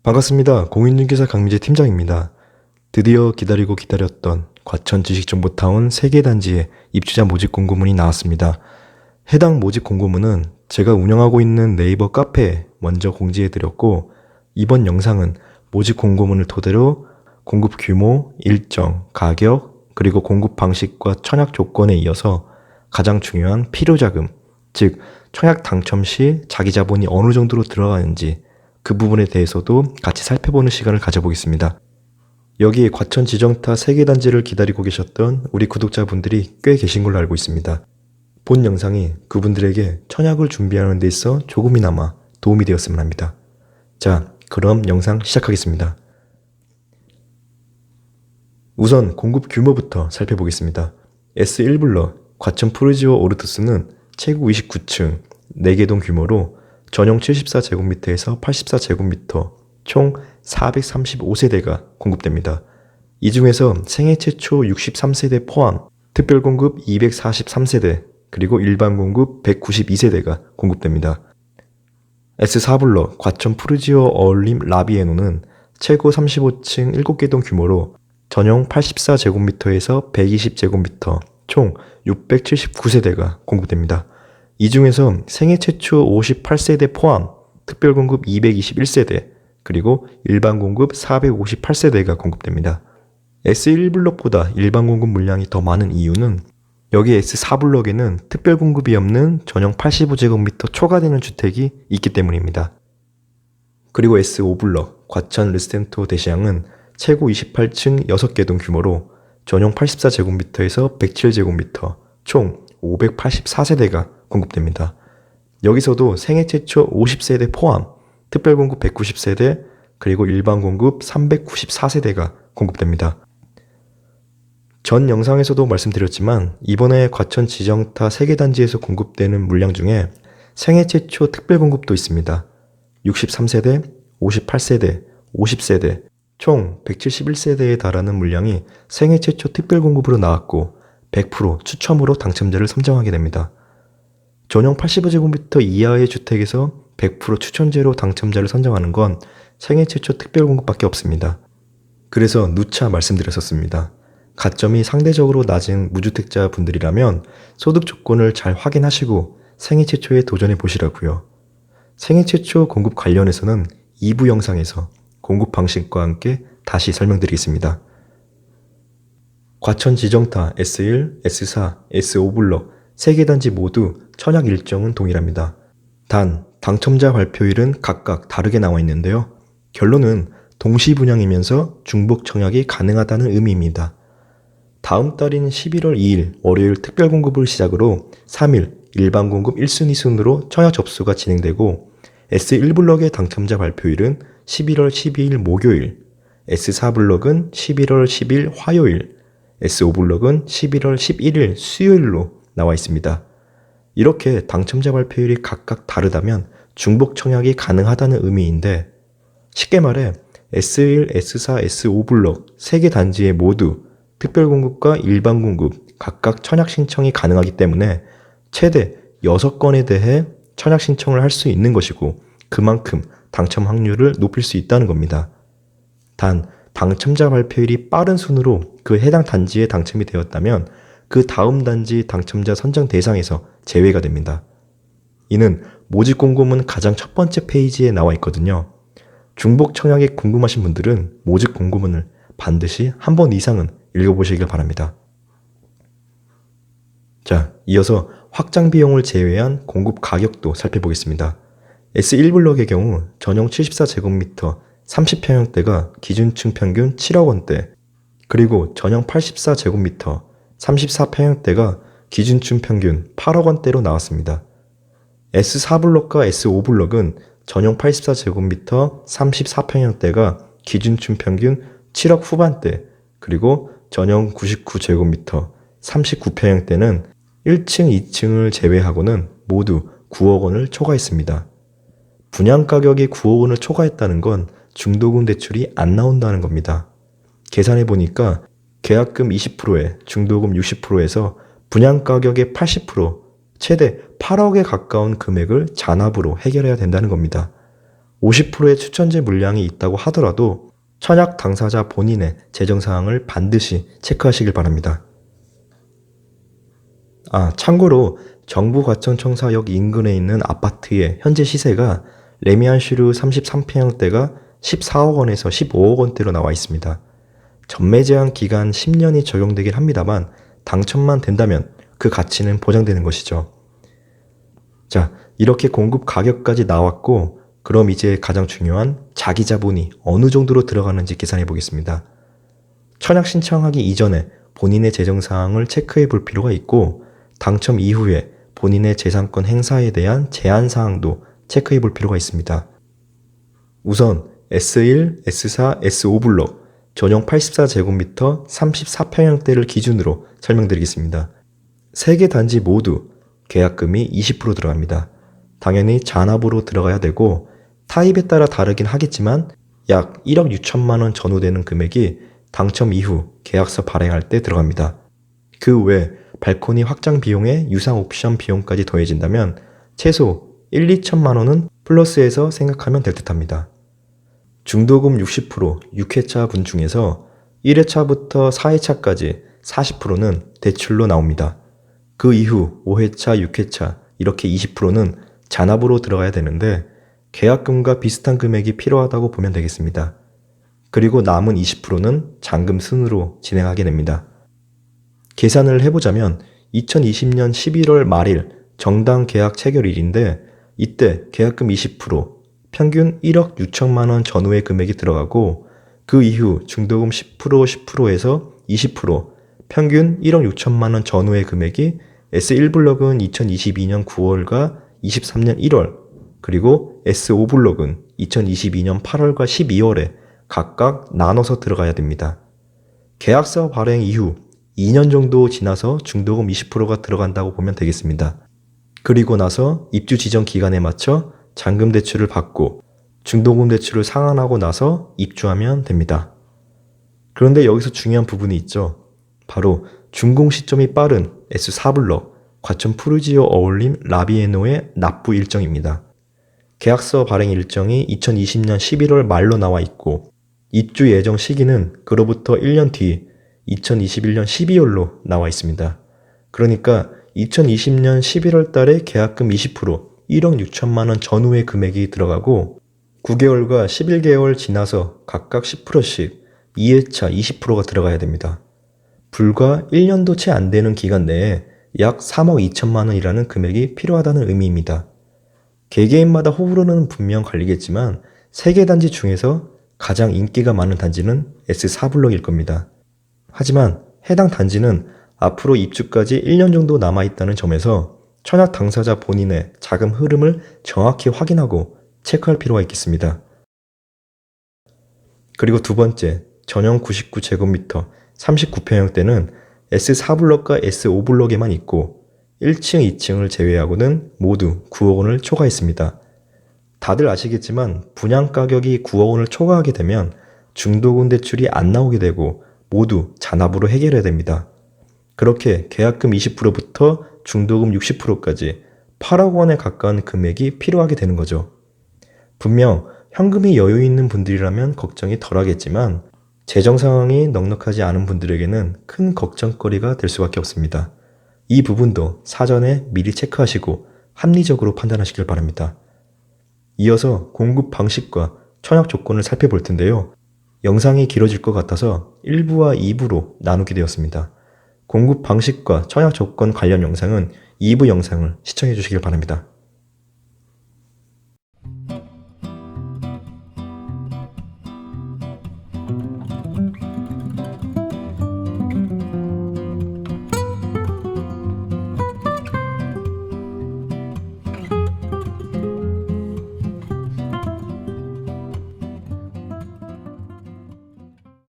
반갑습니다. 공인중개사 강민재 팀장입니다. 드디어 기다리고 기다렸던 과천 지식정보타운 3개 단지의 입주자 모집 공고문이 나왔습니다. 해당 모집 공고문은 제가 운영하고 있는 네이버 카페에 먼저 공지해드렸고, 이번 영상은 모집 공고문을 토대로 공급 규모, 일정, 가격, 그리고 공급 방식과 청약 조건에 이어서 가장 중요한 필요자금, 즉 청약 당첨 시 자기 자본이 어느 정도로 들어가는지 그 부분에 대해서도 같이 살펴보는 시간을 가져보겠습니다. 여기에 과천 지정타 3개 단지를 기다리고 계셨던 우리 구독자분들이 꽤 계신 걸로 알고 있습니다. 본 영상이 그분들에게 청약을 준비하는 데 있어 조금이나마 도움이 되었으면 합니다. 자, 그럼 영상 시작하겠습니다. 우선 공급 규모부터 살펴보겠습니다. S1블럭 과천 푸르지오 오르투스는 최고 29층 4개 동 규모로 전용 74제곱미터에서 84제곱미터 총 435세대가 공급됩니다. 이 중에서 생애 최초 63세대 포함 특별 공급 243세대 그리고 일반 공급 192세대가 공급됩니다. S4블럭 과천 푸르지오 어울림 라비에노는 최고 35층 7개 동 규모로 전용 84제곱미터에서 120제곱미터 총 679세대가 공급됩니다. 이 중에서 생애 최초 58세대 포함 특별 공급 221세대 그리고 일반 공급 458세대가 공급됩니다. S1블럭보다 일반 공급 물량이 더 많은 이유는 여기 S4블럭에는 특별 공급이 없는 전용 85제곱미터 초과되는 주택이 있기 때문입니다. 그리고 S5블럭 과천 르스텐토 대시양은 최고 28층 6개 동 규모로 전용 84제곱미터에서 107제곱미터 총 584세대가 공급됩니다. 여기서도 생애 최초 50세대 포함 특별 공급 190세대 그리고 일반 공급 394세대가 공급됩니다. 전 영상에서도 말씀드렸지만 이번에 과천 지정타 3개 단지에서 공급되는 물량 중에 생애 최초 특별 공급도 있습니다. 63세대, 58세대, 50세대 총 171세대에 달하는 물량이 생애 최초 특별 공급으로 나왔고 100% 추첨으로 당첨자를 선정하게 됩니다. 전용 85제곱미터 이하의 주택에서 100% 추천제로 당첨자를 선정하는 건 생애 최초 특별 공급밖에 없습니다. 그래서 누차 말씀드렸었습니다. 가점이 상대적으로 낮은 무주택자 분들이라면 소득 조건을 잘 확인하시고 생애 최초에 도전해 보시라고요. 생애 최초 공급 관련해서는 2부 영상에서 공급 방식과 함께 다시 설명드리겠습니다. 과천 지정타 S1, S4, S5블럭 3개 단지 모두 청약 일정은 동일합니다. 단 당첨자 발표일은 각각 다르게 나와 있는데요. 결론은 동시 분양이면서 중복 청약이 가능하다는 의미입니다. 다음 달인 11월 2일 월요일 특별 공급을 시작으로 3일 일반 공급 1순위 순으로 청약 접수가 진행되고 S1블럭의 당첨자 발표일은 11월 12일 목요일, S4블럭은 11월 10일 화요일, S5블럭은 11월 11일 수요일로 나와 있습니다. 이렇게 당첨자 발표일이 각각 다르다면 중복 청약이 가능하다는 의미인데 쉽게 말해 S1, S4, S5블럭 3개 단지에 모두 특별 공급과 일반 공급 각각 청약 신청이 가능하기 때문에 최대 6건에 대해 청약 신청을 할 수 있는 것이고 그만큼 당첨 확률을 높일 수 있다는 겁니다. 단 당첨자 발표일이 빠른 순으로 그 해당 단지에 당첨이 되었다면 그 다음 단지 당첨자 선정 대상에서 제외가 됩니다. 이는 모집 공고문 가장 첫 번째 페이지에 나와 있거든요. 중복 청약이 궁금하신 분들은 모집 공고문을 반드시 한 번 이상은 읽어보시길 바랍니다. 자, 이어서 확장 비용을 제외한 공급 가격도 살펴보겠습니다. S1블럭의 경우 전용 74제곱미터 30평형대가 기준층 평균 7억 원대, 그리고 전용 84제곱미터 34평형대가 기준층 평균 8억 원대로 나왔습니다. S4블럭과 S5블럭은 전용 84제곱미터 34평형대가 기준층 평균 7억 후반대, 그리고 전용 99제곱미터 39평형대는 1층, 2층을 제외하고는 모두 9억 원을 초과했습니다. 분양가격이 9억 원을 초과했다는 건 중도금 대출이 안 나온다는 겁니다. 계산해보니까 계약금 20%에 중도금 60%에서 분양가격의 80%, 최대 8억에 가까운 금액을 잔압으로 해결해야 된다는 겁니다. 50%의 추천제 물량이 있다고 하더라도 청약 당사자 본인의 재정 사항을 반드시 체크하시길 바랍니다. 참고로 정부 과천청사역 인근에 있는 아파트의 현재 시세가 레미안시루 33평형대가 14억 원에서 15억 원대로 나와 있습니다. 전매 제한 기간 10년이 적용되긴 합니다만 당첨만 된다면 그 가치는 보장되는 것이죠. 자, 이렇게 공급 가격까지 나왔고, 그럼 이제 가장 중요한 자기 자본이 어느 정도로 들어가는지 계산해 보겠습니다. 청약 신청하기 이전에 본인의 재정 사항을 체크해 볼 필요가 있고, 당첨 이후에 본인의 재산권 행사에 대한 제한 사항도 체크해 볼 필요가 있습니다. 우선 S1, S4, S5 블록 전용 84제곱미터 34평형대를 기준으로 설명드리겠습니다. 3개 단지 모두 계약금이 20% 들어갑니다. 당연히 잔압으로 들어가야 되고 타입에 따라 다르긴 하겠지만 약 1억 6천만 원 전후 되는 금액이 당첨 이후 계약서 발행할 때 들어갑니다. 그 외 발코니 확장 비용에 유상 옵션 비용까지 더해진다면 최소 1, 2천만 원은 플러스해서 생각하면 될 듯합니다. 중도금 60%, 6회차 분 중에서 1회차부터 4회차까지 40%는 대출로 나옵니다. 그 이후 5회차, 6회차 이렇게 20%는 잔압으로 들어가야 되는데 계약금과 비슷한 금액이 필요하다고 보면 되겠습니다. 그리고 남은 20%는 잔금 순으로 진행하게 됩니다. 계산을 해보자면 2020년 11월 말일 정당 계약 체결일인데 이때 계약금 20%, 평균 1억 6천만 원 전후의 금액이 들어가고 그 이후 중도금 10%에서 20%, 평균 1억 6천만 원 전후의 금액이 S1블럭은 2022년 9월과 23년 1월, 그리고 S5블럭은 2022년 8월과 12월에 각각 나눠서 들어가야 됩니다. 계약서 발행 이후 2년 정도 지나서 중도금 20%가 들어간다고 보면 되겠습니다. 그리고 나서 입주 지정 기간에 맞춰 잔금 대출을 받고 중도금 대출을 상환하고 나서 입주하면 됩니다. 그런데 여기서 중요한 부분이 있죠. 바로 준공 시점이 빠른 S4블럭 과천 푸르지오 어울림 라비에노의 납부 일정입니다. 계약서 발행 일정이 2020년 11월 말로 나와 있고 입주 예정 시기는 그로부터 1년 뒤 2021년 12월로 나와 있습니다. 그러니까 2020년 11월 달에 계약금 20%, 1억 6천만 원 전후의 금액이 들어가고 9개월과 11개월 지나서 각각 10%씩 2회차 20%가 들어가야 됩니다. 불과 1년도 채 안 되는 기간 내에 약 3억 2천만 원이라는 금액이 필요하다는 의미입니다. 개개인마다 호불호는 분명 갈리겠지만 3개 단지 중에서 가장 인기가 많은 단지는 S4블럭일 겁니다. 하지만 해당 단지는 앞으로 입주까지 1년 정도 남아있다는 점에서 청약 당사자 본인의 자금 흐름을 정확히 확인하고 체크할 필요가 있겠습니다. 그리고 두 번째, 전용 99제곱미터 39평형대는 S4블럭과 S5블럭에만 있고 1층, 2층을 제외하고는 모두 9억 원을 초과했습니다. 다들 아시겠지만 분양 가격이 9억 원을 초과하게 되면 중도금 대출이 안 나오게 되고 모두 잔압으로 해결해야 됩니다. 그렇게 계약금 20%부터 중도금 60%까지 8억 원에 가까운 금액이 필요하게 되는 거죠. 분명 현금이 여유 있는 분들이라면 걱정이 덜하겠지만 재정 상황이 넉넉하지 않은 분들에게는 큰 걱정거리가 될 수밖에 없습니다. 이 부분도 사전에 미리 체크하시고 합리적으로 판단하시길 바랍니다. 이어서 공급 방식과 청약 조건을 살펴볼 텐데요. 영상이 길어질 것 같아서 1부와 2부로 나누게 되었습니다. 공급 방식과 청약 조건 관련 영상은 2부 영상을 시청해 주시길 바랍니다.